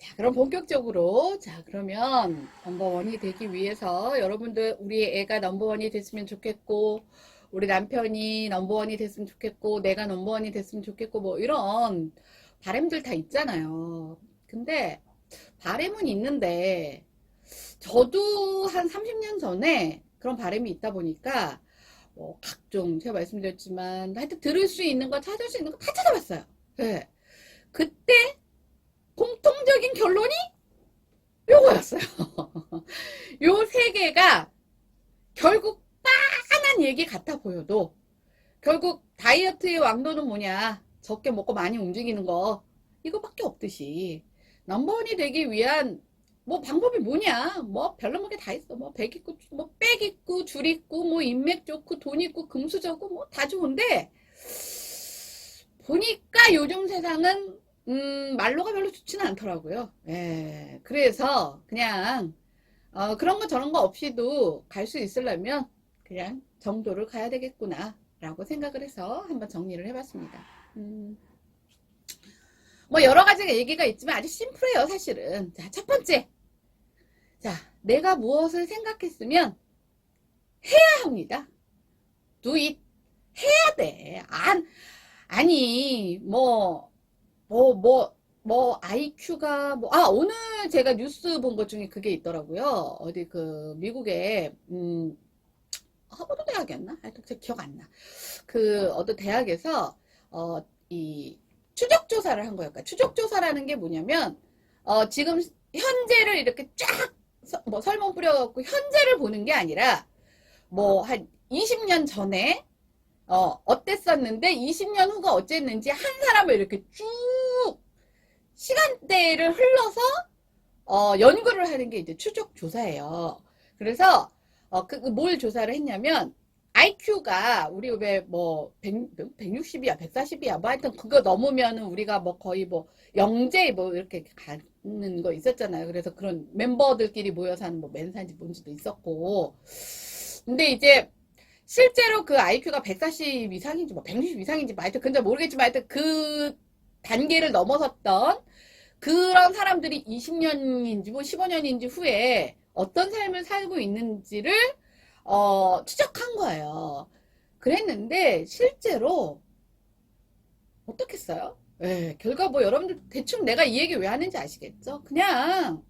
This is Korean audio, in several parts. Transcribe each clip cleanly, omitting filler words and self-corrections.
자, 그럼 본격적으로, 자, 그러면 넘버원이 되기 위해서 여러분들, 우리 애가 넘버원이 됐으면 좋겠고, 우리 남편이 넘버원이 됐으면 좋겠고, 내가 넘버원이 됐으면 좋겠고, 뭐 이런 바람들 다 있잖아요. 근데 바람은 있는데, 저도 한 30년 전에 그런 바람이 있다 보니까, 뭐 각종 제가 말씀드렸지만, 하여튼 들을 수 있는 거, 찾을 수 있는 거 다 찾아봤어요. 네. 그때 공통적인 결론이 요거였어요. 요 세 개가 결국 빤한 얘기 같아 보여도 결국 다이어트의 왕도는 뭐냐, 적게 먹고 많이 움직이는 거, 이거밖에 없듯이 넘버원이 되기 위한 뭐 방법이 뭐냐, 뭐 별로 게 다 있어. 뭐 백 있고 뭐 백 있고 줄 있고 뭐 인맥 좋고 돈 있고 금수 좋고 뭐 다 좋은데, 보니까 요즘 세상은 말로가 별로 좋지는 않더라고요. 예, 그래서 그냥 그런 거 저런 거 없이도 갈 수 있으려면 그냥 정도를 가야 되겠구나 라고 생각을 해서 한번 정리를 해봤습니다. 뭐 여러 가지 얘기가 있지만 아주 심플해요, 사실은. 자, 첫 번째, 자, 내가 무엇을 생각했으면 해야 합니다. do it. 해야 돼. 아니 IQ가 오늘 제가 뉴스 본 것 중에 그게 있더라고요. 어디 그 미국에 하버드 대학이었나? 하여튼 제 기억 안 나. 그 어떤 대학에서 이 추적 조사를 한 거예요. 그러니까 추적 조사라는 게 뭐냐면 지금 현재를 이렇게 쫙 뭐 설명 뿌려갖고 현재를 보는 게 아니라 뭐 한 20년 전에 어땠었는데 20년 후가 어쨌는지 한 사람을 이렇게 쭉 시간대를 흘러서 연구를 하는 게 이제 추적 조사예요. 그래서 뭘 조사를 했냐면 IQ가 우리 왜 뭐 160이야 140이야 뭐 하여튼 그거 넘으면은 우리가 뭐 거의 뭐 영재 뭐 이렇게 가는 거 있었잖아요. 그래서 그런 멤버들끼리 모여서 하는 뭐 멘사인지 뭔지도 있었고, 근데 이제 실제로 그 IQ가 140 이상인지 뭐 160 이상인지 뭐 하여튼 근데 모르겠지만 하여튼 그 단계를 넘어섰던 그런 사람들이 20년인지 뭐 15년인지 후에 어떤 삶을 살고 있는지를 추적한 거예요. 그랬는데 실제로 어떻겠어요? 예, 결과 뭐 여러분들 대충 내가 이 얘기 왜 하는지 아시겠죠? 그냥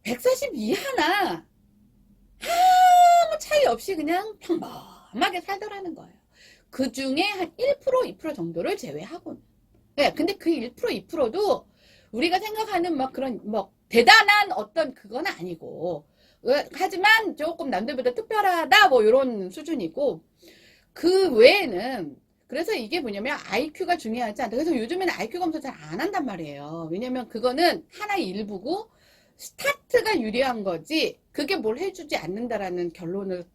140 이하나 아무 차이 없이 그냥 평범하게 살더라는 거예요. 그 중에 한 1%, 2% 정도를 제외하고는. 네, 근데 그 1%, 2%도 우리가 생각하는 막 그런 뭐 대단한 어떤 그건 아니고, 하지만 조금 남들보다 특별하다 뭐 이런 수준이고, 그 외에는, 그래서 이게 뭐냐면 IQ가 중요하지 않다. 그래서 요즘에는 IQ 검사 잘 안 한단 말이에요. 왜냐면 그거는 하나의 일부고 스타트가 유리한 거지 그게 뭘 해주지 않는다라는 결론을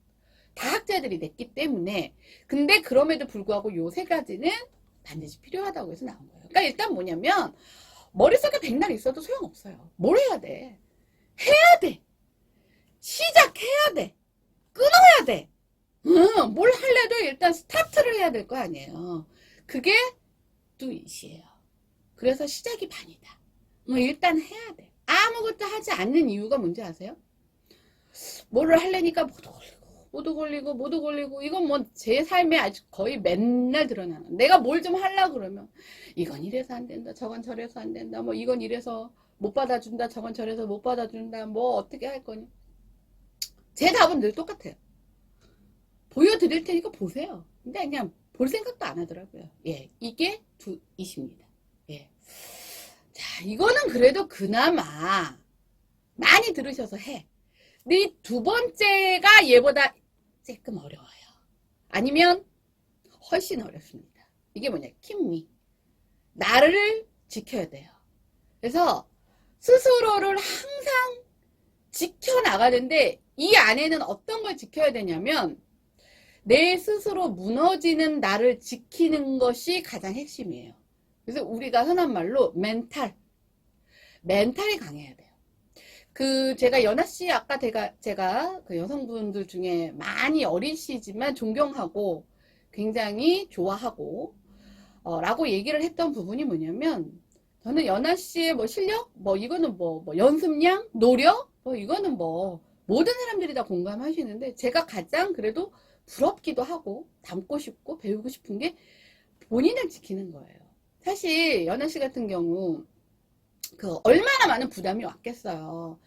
다 학자들이 냈기 때문에. 근데 그럼에도 불구하고 요 세 가지는 반드시 필요하다고 해서 나온 거예요. 그러니까 일단 뭐냐면 머릿속에 백날 있어도 소용없어요. 뭘 해야 돼? 해야 돼. 시작해야 돼. 끊어야 돼. 뭘 할래도 일단 스타트를 해야 될 거 아니에요. 그게 do it이에요. 그래서 시작이 반이다. 일단 해야 돼. 아무것도 하지 않는 이유가 뭔지 아세요? 뭐를 하려니까 모두 걸리고 이건 뭐 제 삶에 아주 거의 맨날 드러나는, 내가 뭘 좀 하려고 그러면 이건 이래서 안 된다, 저건 저래서 안 된다, 뭐 이건 이래서 못 받아준다, 저건 저래서 못 받아준다, 뭐 어떻게 할 거니. 제 답은 늘 똑같아요. 보여드릴 테니까 보세요. 근데 그냥 볼 생각도 안 하더라고요. 예, 이게 두잇입니다. 예. 자, 이거는 그래도 그나마 많이 들으셔서 해. 근데 두 번째가 얘보다 조금 어려워요. 아니면 훨씬 어렵습니다. 이게 뭐냐, 킴미. 나를 지켜야 돼요. 그래서 스스로를 항상 지켜나가는데 이 안에는 어떤 걸 지켜야 되냐면 내 스스로 무너지는 나를 지키는 것이 가장 핵심이에요. 그래서 우리가 흔한 말로 멘탈이 강해야 돼요. 제가 연하씨 아까 제가 그 여성분들 중에 많이 어리시지만 존경하고 굉장히 좋아하고 라고 얘기를 했던 부분이 뭐냐면 저는 연아 씨의 뭐 실력, 뭐 이거는 뭐 연습량, 노력, 뭐 이거는 뭐 모든 사람들이 다 공감하시는데 제가 가장 그래도 부럽기도 하고 닮고 싶고 배우고 싶은 게 본인을 지키는 거예요. 사실 연아 씨 같은 경우 그 얼마나 많은 부담이 왔겠어요.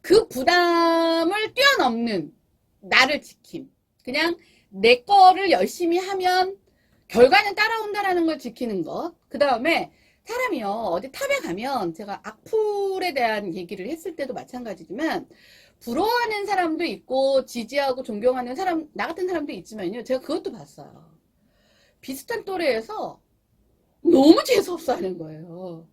그 부담을 뛰어넘는 나를 지킴. 그냥 내 거를 열심히 하면 결과는 따라온다라는 걸 지키는 것. 그 다음에 사람이요, 어디 탑에 가면 제가 악플에 대한 얘기를 했을 때도 마찬가지지만 부러워하는 사람도 있고 지지하고 존경하는 사람, 나 같은 사람도 있지만요. 제가 그것도 봤어요. 비슷한 또래에서 너무 재수없어 하는 거예요.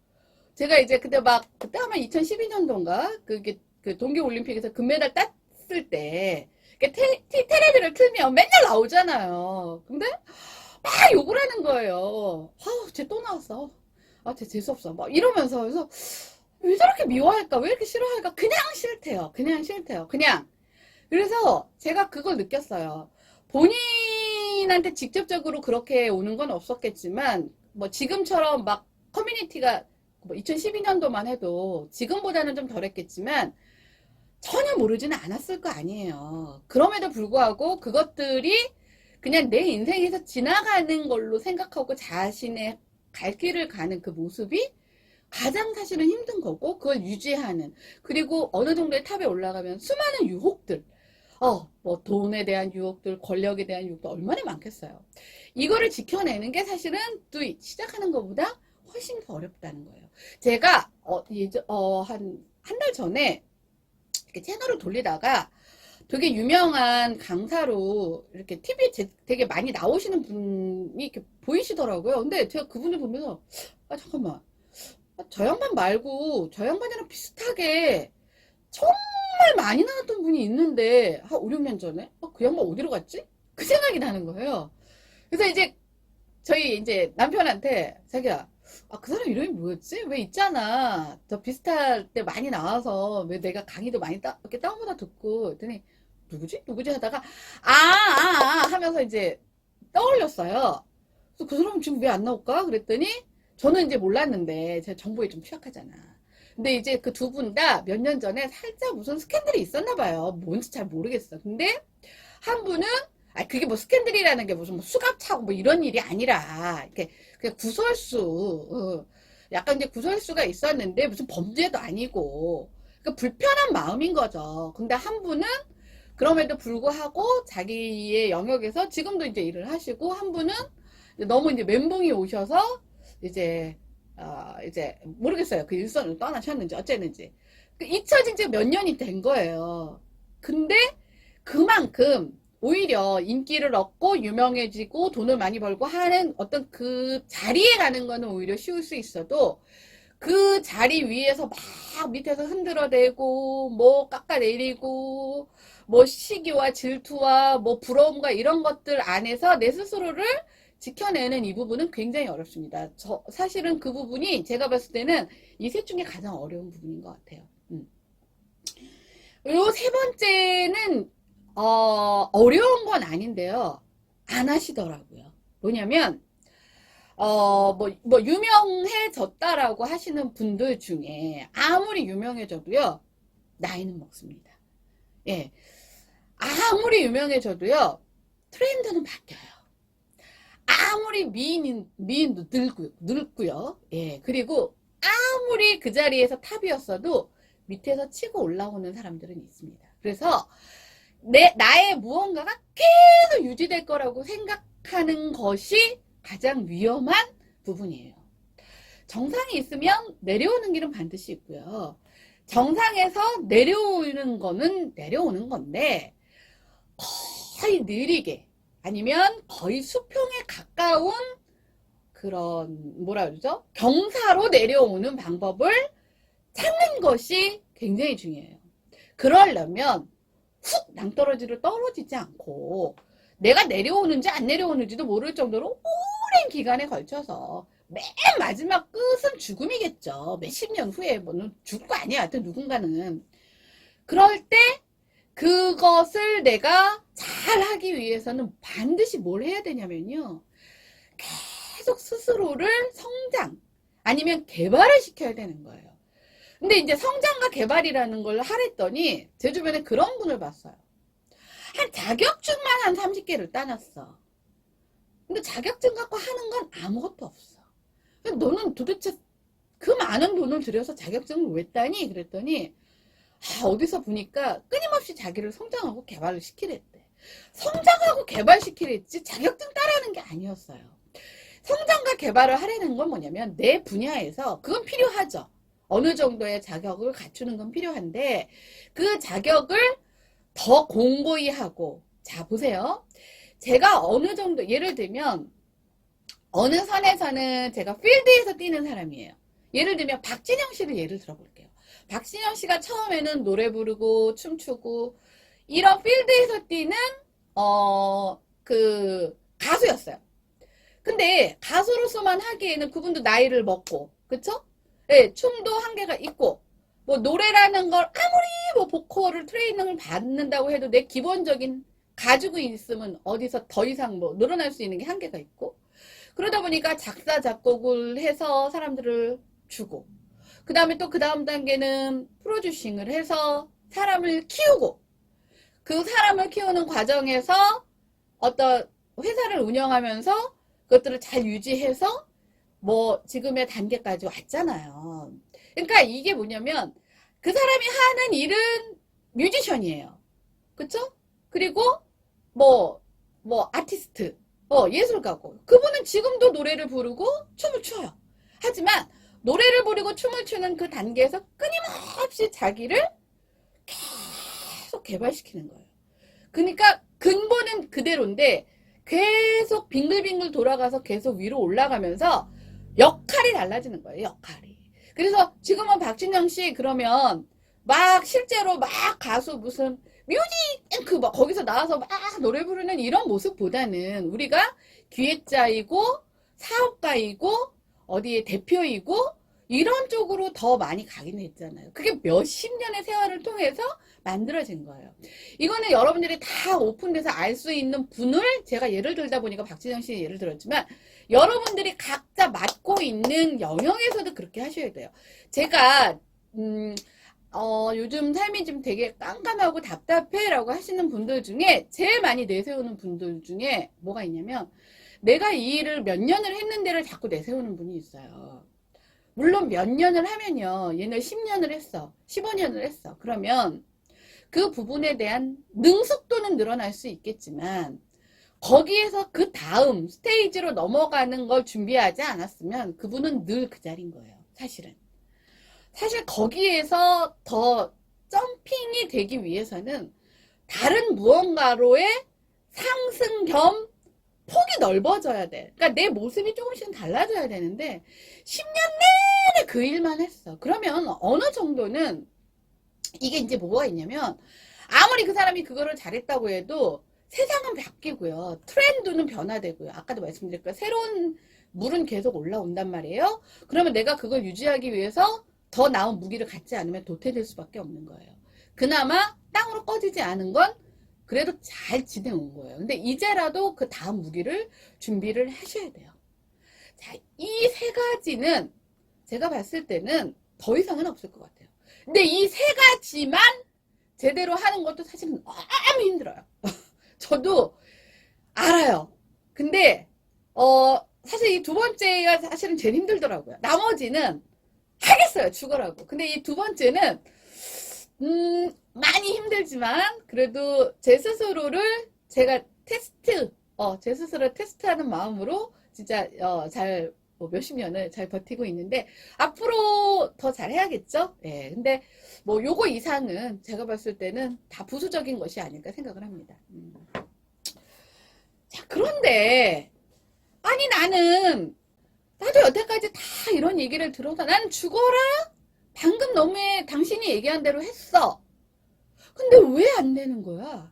제가 이제 그때 막, 그때 아마 2012년도인가? 그게, 그 동계올림픽에서 금메달 땄을 때, 테레비를 틀면 맨날 나오잖아요. 근데 막 욕을 하는 거예요. 아우, 쟤 또 나왔어. 아, 쟤 재수없어. 막 이러면서. 그래서 왜 저렇게 미워할까? 왜 이렇게 싫어할까? 그냥 싫대요. 그냥 싫대요. 그냥. 그래서 제가 그걸 느꼈어요. 본인한테 직접적으로 그렇게 오는 건 없었겠지만, 뭐 지금처럼 막 커뮤니티가 뭐 2012년도만 해도 지금보다는 좀 덜했겠지만 전혀 모르지는 않았을 거 아니에요. 그럼에도 불구하고 그것들이 그냥 내 인생에서 지나가는 걸로 생각하고 자신의 갈 길을 가는 그 모습이 가장 사실은 힘든 거고 그걸 유지하는 그리고 어느 정도의 탑에 올라가면 수많은 유혹들 뭐 돈에 대한 유혹들 권력에 대한 유혹도 얼마나 많겠어요. 이거를 지켜내는 게 사실은 또 시작하는 것보다 훨씬 더 어렵다는 거예요. 제가 한 달 전에 이렇게 채널을 돌리다가 되게 유명한 강사로 이렇게 TV에 되게 많이 나오시는 분이 이렇게 보이시더라고요. 근데 제가 그분을 보면서 아 잠깐만 저 양반 말고 저 양반이랑 비슷하게 정말 많이 나왔던 분이 있는데 한 5, 6년 전에 그 양반 어디로 갔지? 그 생각이 나는 거예요. 그래서 이제 저희 이제 남편한테 자기야 그 사람 이름이 뭐였지? 왜 있잖아. 저 비슷할 때 많이 나와서 왜 내가 강의도 많이 이렇게 다운받아 듣고 했더니 누구지? 누구지? 하다가 하면서 이제 떠올렸어요. 그래서 그 사람 지금 왜 안 나올까? 그랬더니 저는 이제 몰랐는데 제가 정보에 좀 취약하잖아. 근데 이제 그 두 분 다 몇 년 전에 살짝 무슨 스캔들이 있었나 봐요. 뭔지 잘 모르겠어. 근데 한 분은 그게 뭐 스캔들이라는 게 무슨 뭐 수갑 차고 뭐 이런 일이 아니라 이렇게 그냥 구설수 약간 이제 구설수가 있었는데 무슨 범죄도 아니고 그러니까 불편한 마음인 거죠. 근데 한 분은 그럼에도 불구하고 자기의 영역에서 지금도 이제 일을 하시고 한 분은 너무 이제 멘붕이 오셔서 이제 모르겠어요. 그 일선을 떠나셨는지 어쨌는지 잊혀진 지 몇 년이 된 거예요. 근데 그만큼 오히려 인기를 얻고 유명해지고 돈을 많이 벌고 하는 어떤 그 자리에 가는 거는 오히려 쉬울 수 있어도 그 자리 위에서 막 밑에서 흔들어대고 뭐 깎아내리고 뭐 시기와 질투와 뭐 부러움과 이런 것들 안에서 내 스스로를 지켜내는 이 부분은 굉장히 어렵습니다. 사실은 그 부분이 제가 봤을 때는 이 셋 중에 가장 어려운 부분인 것 같아요. 그리고 세 번째는 어려운 건 아닌데요. 안 하시더라고요. 뭐냐면 유명해졌다라고 하시는 분들 중에 아무리 유명해져도요, 나이는 먹습니다. 예. 아무리 유명해져도요, 트렌드는 바뀌어요. 아무리 미인도 늙고요. 예. 그리고 아무리 그 자리에서 탑이었어도 밑에서 치고 올라오는 사람들은 있습니다. 그래서 나의 무언가가 계속 유지될 거라고 생각하는 것이 가장 위험한 부분이에요. 정상이 있으면 내려오는 길은 반드시 있고요. 정상에서 내려오는 거는 내려오는 건데 거의 느리게 아니면 거의 수평에 가까운 그런 뭐라 그러죠? 경사로 내려오는 방법을 찾는 것이 굉장히 중요해요. 그러려면 훅 낭떠러지로 떨어지지 않고 내가 내려오는지 안 내려오는지도 모를 정도로 오랜 기간에 걸쳐서 맨 마지막 끝은 죽음이겠죠. 몇십 년 후에 뭐는 죽을 거 아니야. 하여튼 누군가는. 그럴 때 그것을 내가 잘 하기 위해서는 반드시 뭘 해야 되냐면요. 계속 스스로를 성장, 아니면 개발을 시켜야 되는 거예요. 근데 이제 성장과 개발이라는 걸 하랬더니 제 주변에 그런 분을 봤어요. 한 자격증만 한 30개를 따놨어. 근데 자격증 갖고 하는 건 아무것도 없어. 너는 도대체 그 많은 돈을 들여서 자격증을 왜 따니? 그랬더니 어디서 보니까 끊임없이 자기를 성장하고 개발을 시키랬대. 성장하고 개발시키랬지 자격증 따라는 게 아니었어요. 성장과 개발을 하려는 건 뭐냐면 내 분야에서 그건 필요하죠. 어느 정도의 자격을 갖추는 건 필요한데 그 자격을 더 공고히 하고, 자 보세요. 제가 어느 정도 예를 들면 어느 선에서는 제가 필드에서 뛰는 사람이에요. 예를 들면 박진영 씨를 예를 들어볼게요. 박진영 씨가 처음에는 노래 부르고 춤추고 이런 필드에서 뛰는 그 가수였어요. 근데 가수로서만 하기에는 그분도 나이를 먹고, 그쵸? 네, 춤도 한계가 있고, 뭐 노래라는 걸 아무리 뭐 보컬을 트레이닝을 받는다고 해도 내 기본적인 가지고 있으면 어디서 더 이상 뭐 늘어날 수 있는 게 한계가 있고, 그러다 보니까 작사 작곡을 해서 사람들을 주고, 그 다음에 또 그 다음 단계는 프로듀싱을 해서 사람을 키우고, 그 사람을 키우는 과정에서 어떤 회사를 운영하면서 그것들을 잘 유지해서 뭐 지금의 단계까지 왔잖아요. 그러니까 이게 뭐냐면 그 사람이 하는 일은 뮤지션이에요. 그쵸? 그리고 뭐 아티스트, 예술가고, 그분은 지금도 노래를 부르고 춤을 춰요. 하지만 노래를 부르고 춤을 추는 그 단계에서 끊임없이 자기를 계속 개발시키는 거예요. 그러니까 근본은 그대로인데 계속 빙글빙글 돌아가서 계속 위로 올라가면서 역할이 달라지는 거예요. 역할이. 그래서 지금은 박진영 씨 그러면 막 실제로 막 가수 무슨 뮤직 막 거기서 나와서 막 노래 부르는 이런 모습보다는 우리가 기획자이고 사업가이고 어디에 대표이고 이런 쪽으로 더 많이 가긴 했잖아요. 그게 몇십 년의 세월을 통해서 만들어진 거예요. 이거는 여러분들이 다 오픈돼서 알 수 있는 분을 제가 예를 들다 보니까 박진영 씨 예를 들었지만 여러분들이 각자 맡고 있는 영역에서도 그렇게 하셔야 돼요. 제가 요즘 삶이 좀 되게 깜깜하고 답답해 라고 하시는 분들 중에 제일 많이 내세우는 분들 중에 뭐가 있냐면 내가 이 일을 몇 년을 했는데를 자꾸 내세우는 분이 있어요. 물론 몇 년을 하면요. 얘는 10년을 했어. 15년을 했어. 그러면 그 부분에 대한 능숙도는 늘어날 수 있겠지만 거기에서 그 다음 스테이지로 넘어가는 걸 준비하지 않았으면 그분은 늘 그 자리인 거예요. 사실은. 사실 거기에서 더 점핑이 되기 위해서는 다른 무언가로의 상승 겸 폭이 넓어져야 돼. 그러니까 내 모습이 조금씩은 달라져야 되는데 10년 내내 그 일만 했어. 그러면 어느 정도는 이게 이제 뭐가 있냐면 아무리 그 사람이 그거를 잘했다고 해도 세상은 바뀌고요. 트렌드는 변화되고요. 아까도 말씀드렸고요. 새로운 물은 계속 올라온단 말이에요. 그러면 내가 그걸 유지하기 위해서 더 나은 무기를 갖지 않으면 도태될 수밖에 없는 거예요. 그나마 땅으로 꺼지지 않은 건 그래도 잘 지내온 거예요. 근데 이제라도 그 다음 무기를 준비를 하셔야 돼요. 자, 이 세 가지는 제가 봤을 때는 더 이상은 없을 것 같아요. 근데 이 세 가지만 제대로 하는 것도 사실은 너무 힘들어요. 저도 알아요. 근데 사실 이 두 번째가 사실은 제일 힘들더라고요. 나머지는 하겠어요. 죽어라고. 근데 이 두 번째는 많이 힘들지만 그래도 제 스스로를 제가 제 스스로 테스트하는 마음으로 진짜 뭐 몇십 년을 잘 버티고 있는데 앞으로 더 잘해야겠죠. 예. 근데 뭐 요거 이상은 제가 봤을 때는 다 부수적인 것이 아닐까 생각을 합니다. 자, 그런데 아니 나도 여태까지 다 이런 얘기를 들어서 나는 죽어라. 방금 너무 당신이 얘기한 대로 했어. 근데 왜 안 되는 거야?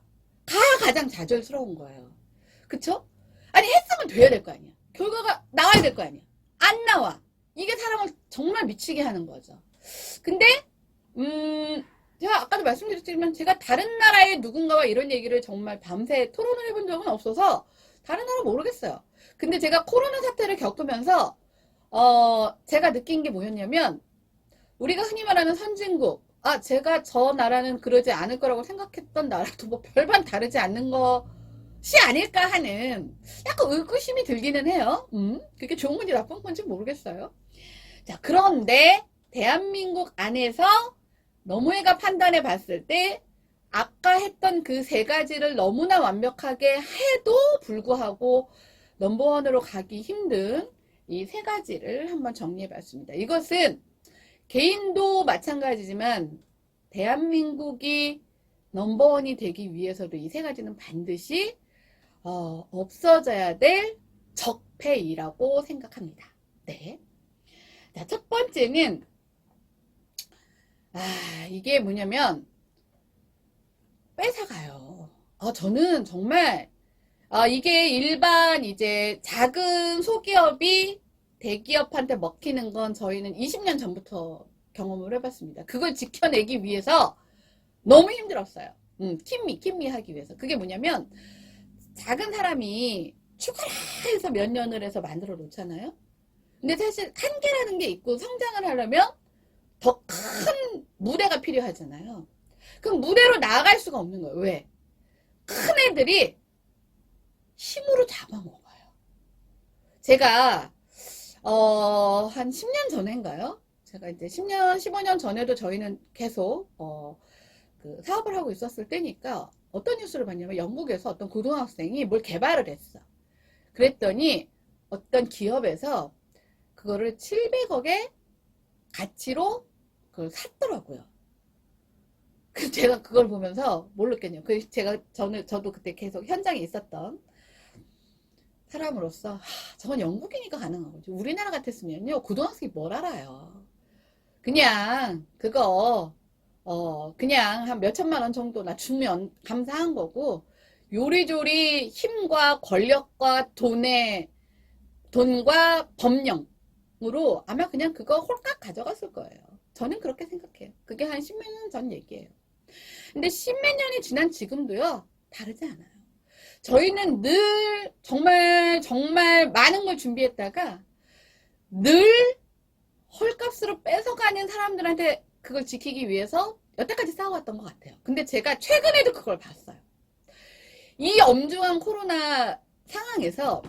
가장 좌절스러운 거예요. 그쵸? 아니 했으면 돼야 될 거 아니야. 결과가 나와야 될 거 아니야. 안 나와. 이게 사람을 정말 미치게 하는 거죠. 근데 제가 아까도 말씀드렸지만 제가 다른 나라의 누군가와 이런 얘기를 정말 밤새 토론을 해본 적은 없어서 다른 나라 모르겠어요. 근데 제가 코로나 사태를 겪으면서 제가 느낀 게 뭐였냐면, 우리가 흔히 말하는 선진국, 제가 저 나라는 그러지 않을 거라고 생각했던 나라도 뭐 별반 다르지 않는 것이 아닐까 하는 약간 의구심이 들기는 해요. 그게 좋은 건지 나쁜 건지 모르겠어요. 자, 그런데 대한민국 안에서 너무해가 판단해 봤을 때 아까 했던 그 세 가지를 너무나 완벽하게 해도 불구하고 넘버원으로 가기 힘든 이 세 가지를 한번 정리해 봤습니다. 이것은 개인도 마찬가지지만 대한민국이 넘버원이 되기 위해서도 이 세 가지는 반드시 없어져야 될 적폐이라고 생각합니다. 네. 자, 첫 번째는 이게 뭐냐면 뺏어가요. 저는 정말 이게 일반 이제 작은 소기업이 대기업한테 먹히는 건 저희는 20년 전부터 경험을 해봤습니다. 그걸 지켜내기 위해서 너무 힘들었어요. 킴미 하기 위해서. 그게 뭐냐면 작은 사람이 죽어라 해서 몇 년을 해서 만들어 놓잖아요. 근데 사실 한계라는 게 있고 성장을 하려면 더 큰 무대가 필요하잖아요. 그럼 무대로 나아갈 수가 없는 거예요. 왜? 큰 애들이 힘으로 잡아먹어요. 제가 한 10년 전인가요? 제가 이제 10년, 15년 전에도 저희는 계속 그 사업을 하고 있었을 때니까 어떤 뉴스를 봤냐면 영국에서 어떤 고등학생이 뭘 개발을 했어. 그랬더니 어떤 기업에서 그거를 700억의 가치로 그걸 샀더라고요. 그래서 제가 그걸 보면서 뭘 느꼈냐면, 저도 그때 계속 현장에 있었던 사람으로서, 저건 영국이니까 가능한 거죠. 우리나라 같았으면요, 고등학생이 뭘 알아요. 그냥, 그냥 한 몇천만 원 정도나 주면 감사한 거고, 요리조리 힘과 권력과 돈과 법령으로 아마 그냥 그거 홀깍 가져갔을 거예요. 저는 그렇게 생각해요. 그게 한 10몇 년 전 얘기예요. 근데 10몇 년이 지난 지금도요, 다르지 않아요. 저희는 늘 정말 많은 걸 준비했다가 늘 헐값으로 뺏어가는 사람들한테 그걸 지키기 위해서 여태까지 싸워왔던 것 같아요. 근데 제가 최근에도 그걸 봤어요. 이 엄중한 코로나 상황에서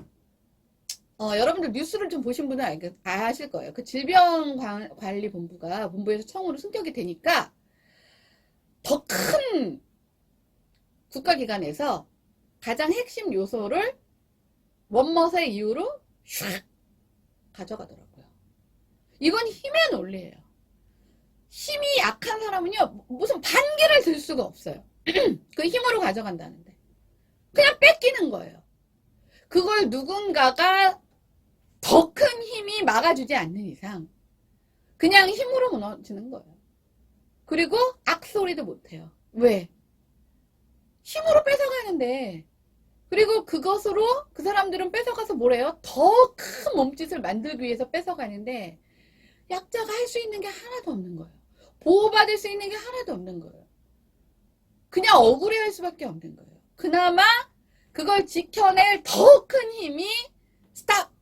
여러분들 뉴스를 좀 보신 분은 아실 거예요. 그 질병관리본부가 본부에서 처음으로 승격이 되니까 더 큰 국가기관에서 가장 핵심 요소를 원머스의 이유로 슉 가져가더라고요. 이건 힘의 논리예요. 힘이 약한 사람은요, 무슨 반기를 들 수가 없어요. 그 힘으로 가져간다는데. 그냥 뺏기는 거예요. 그걸 누군가가 더 큰 힘이 막아주지 않는 이상 그냥 힘으로 무너지는 거예요. 그리고 악소리도 못해요. 왜? 힘으로 뺏어가는데, 그리고 그것으로 그 사람들은 뺏어가서 뭐래요? 더 큰 몸짓을 만들기 위해서 뺏어가는데 약자가 할 수 있는 게 하나도 없는 거예요. 보호받을 수 있는 게 하나도 없는 거예요. 그냥 억울해할 수밖에 없는 거예요. 그나마 그걸 지켜낼 더 큰 힘이 스탑!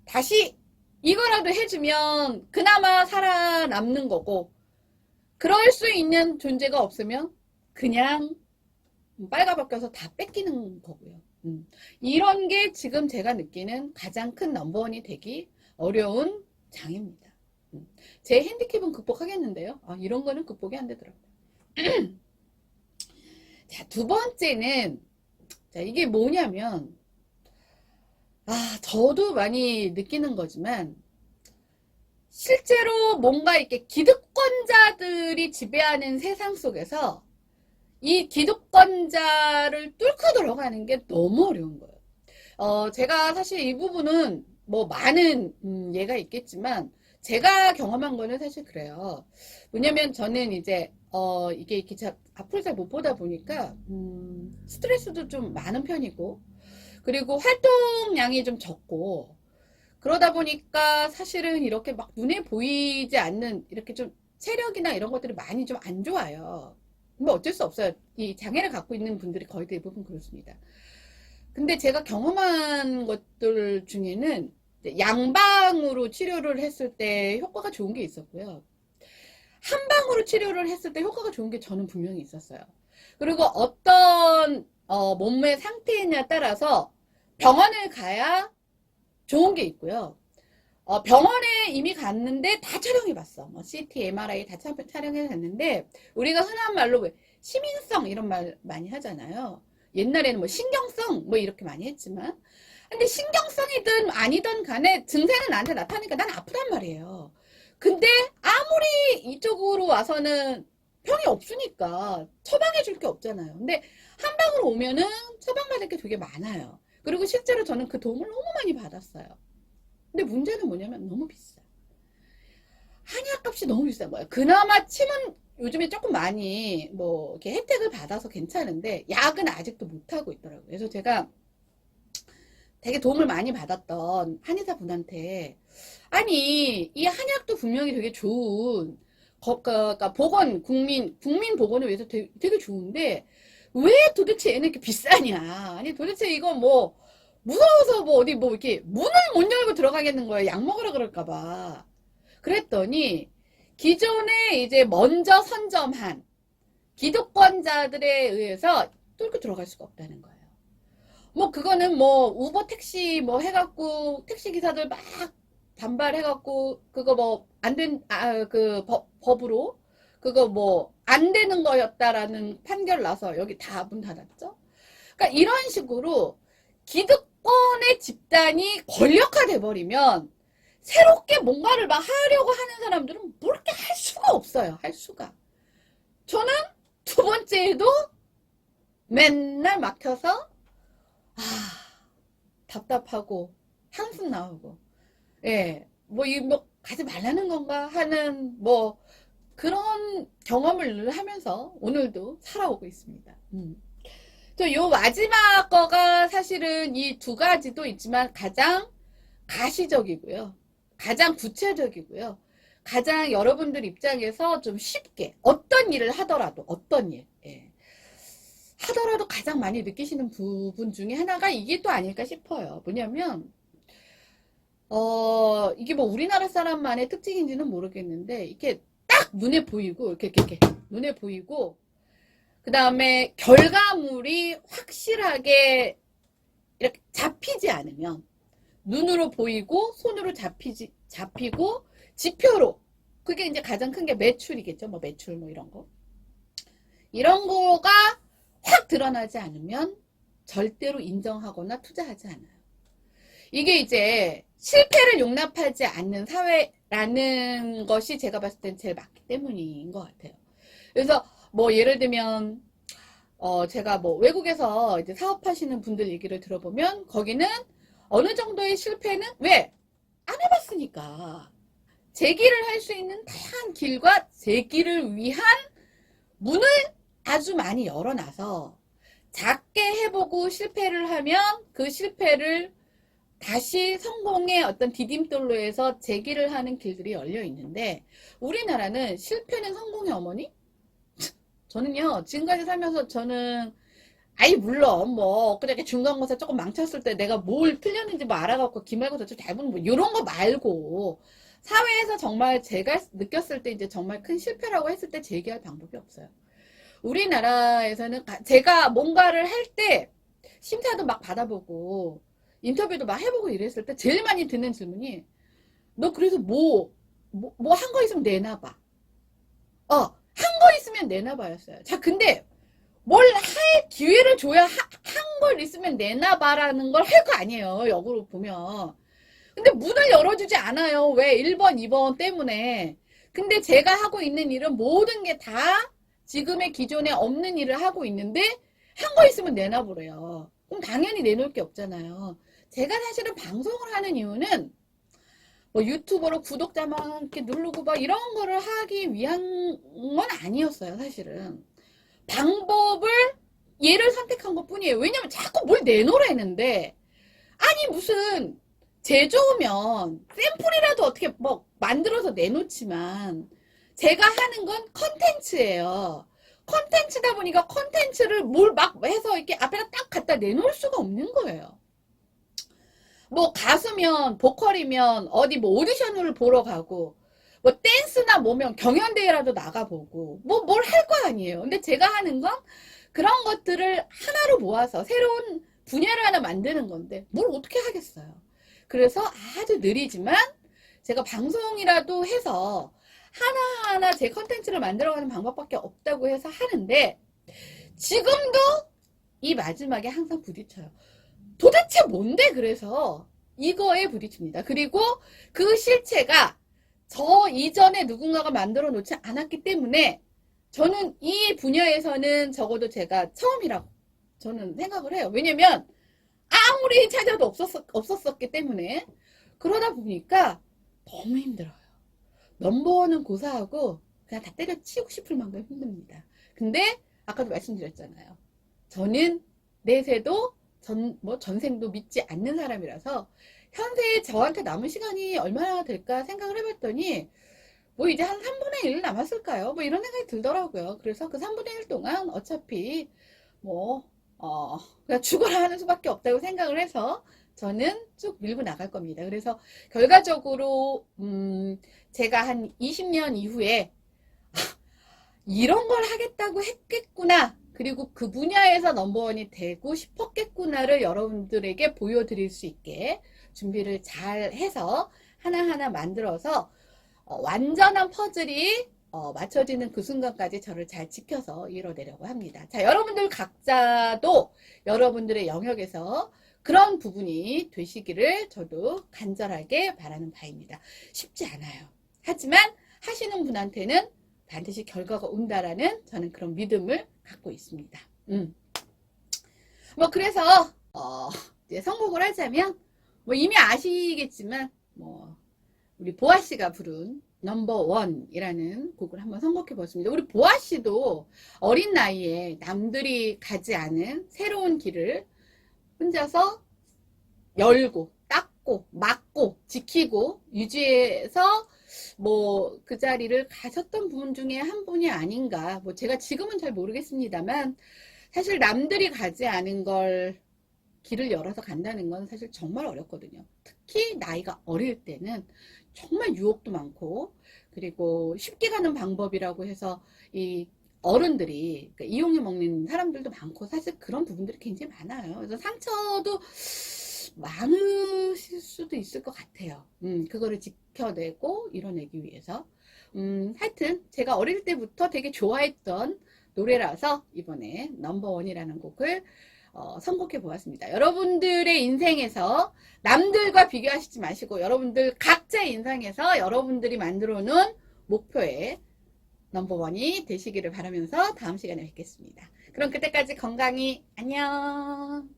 다시 이거라도 해주면 그나마 살아남는 거고, 그럴 수 있는 존재가 없으면 그냥 빨가벗겨서 다 뺏기는 거고요. 이런 게 지금 제가 느끼는 가장 큰 넘버원이 되기 어려운 장애입니다. 제 핸디캡은 극복하겠는데요. 이런 거는 극복이 안 되더라고요. 자, 두 번째는, 자, 이게 뭐냐면, 저도 많이 느끼는 거지만, 실제로 뭔가 이렇게 기득권자들이 지배하는 세상 속에서 이 기득권자를 뚫고 들어가는 게 너무 어려운 거예요. 제가 사실 이 부분은 뭐 많은 예가 있겠지만 제가 경험한 거는 사실 그래요. 왜냐면 저는 이제 이게 이렇게 앞을 잘 못 보다 보니까 스트레스도 좀 많은 편이고, 그리고 활동량이 좀 적고, 그러다 보니까 사실은 이렇게 막 눈에 보이지 않는 이렇게 좀 체력이나 이런 것들이 많이 좀 안 좋아요. 뭐 어쩔 수 없어요. 이 장애를 갖고 있는 분들이 거의 대부분 그렇습니다. 근데 제가 경험한 것들 중에는 양방으로 치료를 했을 때 효과가 좋은 게 있었고요. 한방으로 치료를 했을 때 효과가 좋은 게 저는 분명히 있었어요. 그리고 어떤 몸의 상태냐에 따라서 병원을 가야 좋은 게 있고요. 병원에 이미 갔는데 다 촬영해봤어. 뭐 CT, MRI 다 촬영해봤는데 우리가 흔한 말로 왜 시민성 이런 말 많이 하잖아요. 옛날에는 뭐 신경성 뭐 이렇게 많이 했지만 근데 신경성이든 아니든 간에 증세는 나한테 나타나니까 난 아프단 말이에요. 근데 아무리 이쪽으로 와서는 병이 없으니까 처방해 줄 게 없잖아요. 근데 한방으로 오면은 처방받을 게 되게 많아요. 그리고 실제로 저는 그 도움을 너무 많이 받았어요. 근데 문제는 뭐냐면 너무 비싸. 한약값이 너무 비싼 거예요. 그나마 침은 요즘에 조금 많이 뭐 이렇게 혜택을 받아서 괜찮은데 약은 아직도 못하고 있더라고요. 그래서 제가 되게 도움을 많이 받았던 한의사 분한테 아니 이 한약도 분명히 되게 좋은 그러니까 보건 국민 보건을 위해서 되게 좋은데 왜 도대체 얘는 이렇게 비싸냐. 아니 도대체 이거 뭐 무서워서 뭐 어디 뭐 이렇게 문을 못 열고 들어가겠는 거예요. 약 먹으라 그럴까봐. 그랬더니 기존에 이제 먼저 선점한 기득권자들에 의해서 뚫고 들어갈 수가 없다는 거예요. 뭐 그거는 뭐 우버 택시 뭐 해갖고 택시 기사들 막 반발해갖고 그거 뭐 안 된 그 법으로 그거 뭐 안 되는 거였다라는 판결 나서 여기 다 문 닫았죠. 그러니까 이런 식으로 기득권의 집단이 권력화돼 버리면 새롭게 뭔가를 막 하려고 하는 사람들은 그렇게 할 수가 없어요. 할 수가. 저는 두 번째에도 맨날 막혀서 답답하고 한숨 나오고 뭐 가지 말라는 건가 하는 뭐 그런 경험을 늘 하면서 오늘도 살아오고 있습니다. 요 마지막 거가 사실은 이 두 가지도 있지만 가장 가시적이고요. 가장 구체적이고요. 가장 여러분들 입장에서 좀 쉽게 어떤 일을 하더라도 어떤 일 하더라도 가장 많이 느끼시는 부분 중에 하나가 이게 또 아닐까 싶어요. 뭐냐면 이게 뭐 우리나라 사람만의 특징인지는 모르겠는데 이렇게 딱 눈에 보이고 이렇게 눈에 보이고 그 다음에 결과물이 확실하게 이렇게 잡히지 않으면 눈으로 보이고 손으로 잡히고 지표로 그게 이제 가장 큰 게 매출이겠죠. 뭐 매출 뭐 이런 거 이런 거가 확 드러나지 않으면 절대로 인정하거나 투자하지 않아요. 이게 이제 실패를 용납하지 않는 사회라는 것이 제가 봤을 땐 제일 맞기 때문인 것 같아요. 그래서 뭐 예를 들면 제가 뭐 외국에서 이제 사업하시는 분들 얘기를 들어보면 거기는 어느 정도의 실패는 왜? 안 해봤으니까. 재기를 할 수 있는 다양한 길과 재기를 위한 문을 아주 많이 열어놔서 작게 해보고 실패를 하면 그 실패를 다시 성공의 어떤 디딤돌로에서 재기를 하는 길들이 열려 있는데 우리나라는 실패는 성공의 어머니? 저는요 지금까지 살면서 저는 물론 뭐 그렇게 중간고사 조금 망쳤을 때 내가 뭘 틀렸는지 뭐 알아갖고 기말고사 좀 잘 보는 뭐 이런 거 말고 사회에서 정말 제가 느꼈을 때 이제 정말 큰 실패라고 했을 때 재기할 방법이 없어요. 우리나라에서는 제가 뭔가를 할 때 심사도 막 받아보고 인터뷰도 막 해보고 이랬을 때 제일 많이 듣는 질문이 너 그래서 뭐 한 거 있으면 내놔봐. 한 거 있으면 내놔봐였어요. 자 근데 뭘 할 기회를 줘야 한 걸 있으면 내놔봐라는 걸 할 거 아니에요. 역으로 보면. 근데 문을 열어주지 않아요. 왜? 1번, 2번 때문에. 근데 제가 하고 있는 일은 모든 게 다 지금의 기존에 없는 일을 하고 있는데 한 거 있으면 내놔보래요. 그럼 당연히 내놓을 게 없잖아요. 제가 사실은 방송을 하는 이유는 뭐 유튜버로 구독자만 이렇게 누르고 막 이런 거를 하기 위한 건 아니었어요. 사실은. 방법을 얘를 선택한 것 뿐이에요. 왜냐면 자꾸 뭘 내놓으라는데 아니 무슨 제조면 샘플이라도 어떻게 뭐 만들어서 내놓지만 제가 하는 건 컨텐츠예요. 컨텐츠다 보니까 컨텐츠를 뭘 막 해서 이렇게 앞에다 딱 갖다 내놓을 수가 없는 거예요. 뭐 가수면 보컬이면 어디 뭐 오디션을 보러 가고 뭐 댄스나 뭐면 경연대회라도 나가보고 뭐 뭘 할 거 아니에요. 근데 제가 하는 건 그런 것들을 하나로 모아서 새로운 분야를 하나 만드는 건데 뭘 어떻게 하겠어요. 그래서 아주 느리지만 제가 방송이라도 해서 하나하나 제 컨텐츠를 만들어가는 방법밖에 없다고 해서 하는데 지금도 이 마지막에 항상 부딪혀요. 도대체 뭔데 그래서 이거에 부딪힙니다. 그리고 그 실체가 저 이전에 누군가가 만들어 놓지 않았기 때문에 저는 이 분야에서는 적어도 제가 처음이라고 저는 생각을 해요. 왜냐면 아무리 찾아도 없었었기 때문에 그러다 보니까 너무 힘들어요. 넘버원은 고사하고 그냥 다 때려치우고 싶을 만큼 힘듭니다. 근데 아까도 말씀드렸잖아요. 저는 내세도 전생도 믿지 않는 사람이라서 현재에 저한테 남은 시간이 얼마나 될까 생각을 해봤더니 뭐 이제 한 3분의 1 남았을까요? 뭐 이런 생각이 들더라고요. 그래서 그 3분의 1 동안 어차피 그냥 죽어라 하는 수밖에 없다고 생각을 해서 저는 쭉 밀고 나갈 겁니다. 그래서 결과적으로 제가 한 20년 이후에 이런 걸 하겠다고 했겠구나. 그리고 그 분야에서 넘버원이 되고 싶었겠구나를 여러분들에게 보여드릴 수 있게 준비를 잘 해서 하나하나 만들어서 완전한 퍼즐이 맞춰지는 그 순간까지 저를 잘 지켜서 이뤄내려고 합니다. 자, 여러분들 각자도 여러분들의 영역에서 그런 부분이 되시기를 저도 간절하게 바라는 바입니다. 쉽지 않아요. 하지만 하시는 분한테는 반드시 결과가 온다라는 저는 그런 믿음을 갖고 있습니다. 뭐 그래서 이제 선곡을 하자면 뭐 이미 아시겠지만 뭐 우리 보아 씨가 부른 넘버원이라는 곡을 한번 선곡해 보았습니다. 우리 보아 씨도 어린 나이에 남들이 가지 않은 새로운 길을 혼자서 열고 닦고 막고 지키고 유지해서 뭐 그 자리를 가졌던 분 중에 한 분이 아닌가. 뭐 제가 지금은 잘 모르겠습니다만 사실 남들이 가지 않은 걸 길을 열어서 간다는 건 사실 정말 어렵거든요. 특히 나이가 어릴 때는 정말 유혹도 많고 그리고 쉽게 가는 방법이라고 해서 이 어른들이 그러니까 이용해 먹는 사람들도 많고 사실 그런 부분들이 굉장히 많아요. 그래서 상처도 많으실 수도 있을 것 같아요. 그거를 지켜내고 이뤄내기 위해서. 하여튼 제가 어릴 때부터 되게 좋아했던 노래라서 이번에 넘버원이라는 곡을 선곡해 보았습니다. 여러분들의 인생에서 남들과 비교하시지 마시고 여러분들 각자의 인생에서 여러분들이 만들어 놓은 목표에 넘버원이 되시기를 바라면서 다음 시간에 뵙겠습니다. 그럼 그때까지 건강히 안녕.